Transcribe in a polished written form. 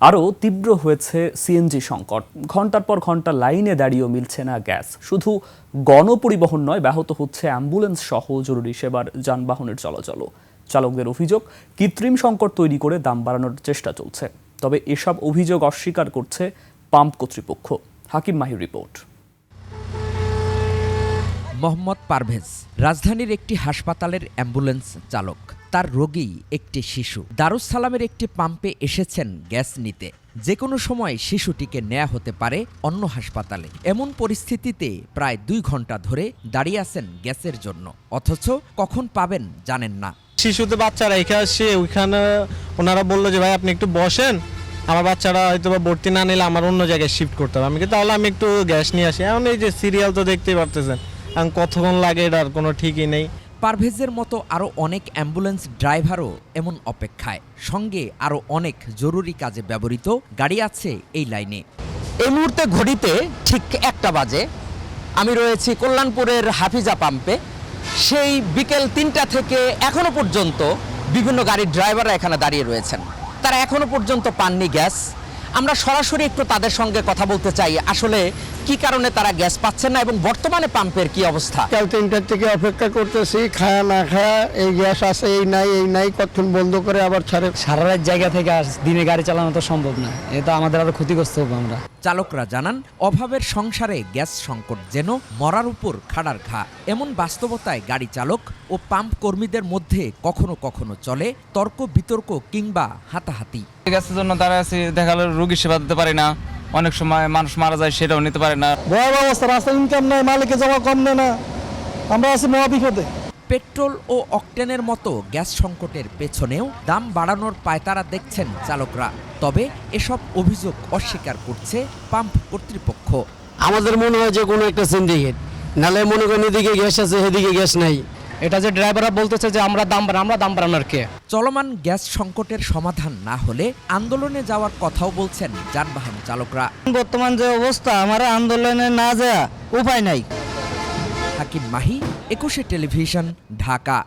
আরও তীব্র হয়েছে সিএনজি সংকট। ঘন্টার পর ঘন্টা লাইনে দাঁড়িয়েও মিলছে না গ্যাস। শুধু গণপরিবহন নয়, ব্যাহত হচ্ছে অ্যাম্বুলেন্স সহ জরুরি সেবার যানবাহনের চলাচলও। চালকদের অভিযোগ, কৃত্রিম সংকট তৈরি করে দাম বাড়ানোর চেষ্টা চলছে। তবে এসব অভিযোগ অস্বীকার করছে পাম্প কর্তৃপক্ষ। হাকিম মাহির রিপোর্ট। মোহাম্মদ পারভেজ রাজধানীর একটি হাসপাতালের অ্যাম্বুলেন্স চালক। তার রোগী একটি শিশু। দারুস সালামের একটি পাম্পে এসেছেন গ্যাস নিতে। যে কোনো সময় শিশুটিকে নেওয়া হতে পারে অন্য হাসপাতালে। এমন পরিস্থিতিতে প্রায় 2 ঘন্টা ধরে দাঁড়িয়ে আছেন গ্যাসের জন্য, অথচ কখন পাবেন জানেন না। শিশুতে বাচ্চারা এখানে আসে, ওইখানে ওনারা বললো যে ভাই আপনি একটু বসেন, আমার বাচ্চারা হয়তো বা ভর্তি না নিলে আমার অন্য জায়গায় শিফট করতে হবে। আমি তাহলে আমি একটু গ্যাস নিয়ে আসি। এখন এই যে সিরিয়াল তো দেখতেই পারতেছেন, এখন কতক্ষণ লাগে এটার কোনো ঠিকই নেই। পারভেজের মতো আরও অনেক অ্যাম্বুলেন্স ড্রাইভারও এমন অপেক্ষায়। সঙ্গে আরও অনেক জরুরি কাজে ব্যবহৃত গাড়ি আছে এই লাইনে। এই মুহূর্তে ঘড়িতে ঠিক 1টা বাজে। আমি রয়েছি কল্যাণপুরের হাফিজা পাম্পে। সেই বিকেল 3টা থেকে এখনো পর্যন্ত বিভিন্ন গাড়ির ড্রাইভাররা এখানে দাঁড়িয়ে রয়েছেন। তারা এখনো পর্যন্ত পাননি গ্যাস। আমরা সরাসরি একটু তাদের সঙ্গে কথা বলতে চাই, আসলে কি কারণে তারা গ্যাস পাচ্ছেন না এবং বর্তমানে পাম্পের কি অবস্থা। কাল 3টার থেকে অপেক্ষা করতেছি, খায়া না খায়া, এই গ্যাস আছে এই নাই কতক্ষণ বন্ধ করে আবার ছাড়ে। সারা রাত জায়গা থেকে দিনে গাড়ি চালানো তো সম্ভব না, এটা আমাদের আরো ক্ষতিগ্রস্ত হবো আমরা। চালকরা জানান, অভাবের সংসারে গ্যাস সংকট যেন মরার উপর খাড়ার ঘা। এমন বাস্তবতায় গাড়ি চালক ও পাম্প কর্মীদের মধ্যে কখনো কখনো চলে তর্ক বিতর্ক কিংবা হাতাহাতি। গ্যাসের জন্য তারা দেখালো রোগী সেবা দিতে পারে না, অনেক সময় মানুষ মারা যায় সেটাও নিতে পারে না। ভয়াবহ অবস্থা, রাস্তা ইনকাম নাই, মালিকে জমা কম নেয় না, আমরা আছি মহা বিপদে। পেট্রোল ও অকটেনের মতো গ্যাস সংকটের পেছনেও দাম বাড়ানোর পায়তারা দেখছেন চালকরা। তবে এসব অভিযোগ অস্বীকার করছে পাম্প কর্তৃপক্ষ। আমাদের মনে হয় যে কোনো একটা সিন্ডিকেট, নালে মনে করেন এদিকে গ্যাস আছে এদিকে গ্যাস নাই। এটা যে ড্রাইভাররা বলতেছে যে আমরা দাম বাড়ানোর কে? চলমান গ্যাস সংকটের সমাধান না হলে আন্দোলনে যাওয়ার কথাও বলছেন যানবাহন চালকরা। বর্তমান যে অবস্থা, আমার আন্দোলনে না যাওয়া উপায় নাই। হাকিম মাহি, 21 টেলিভিশন, ঢাকা।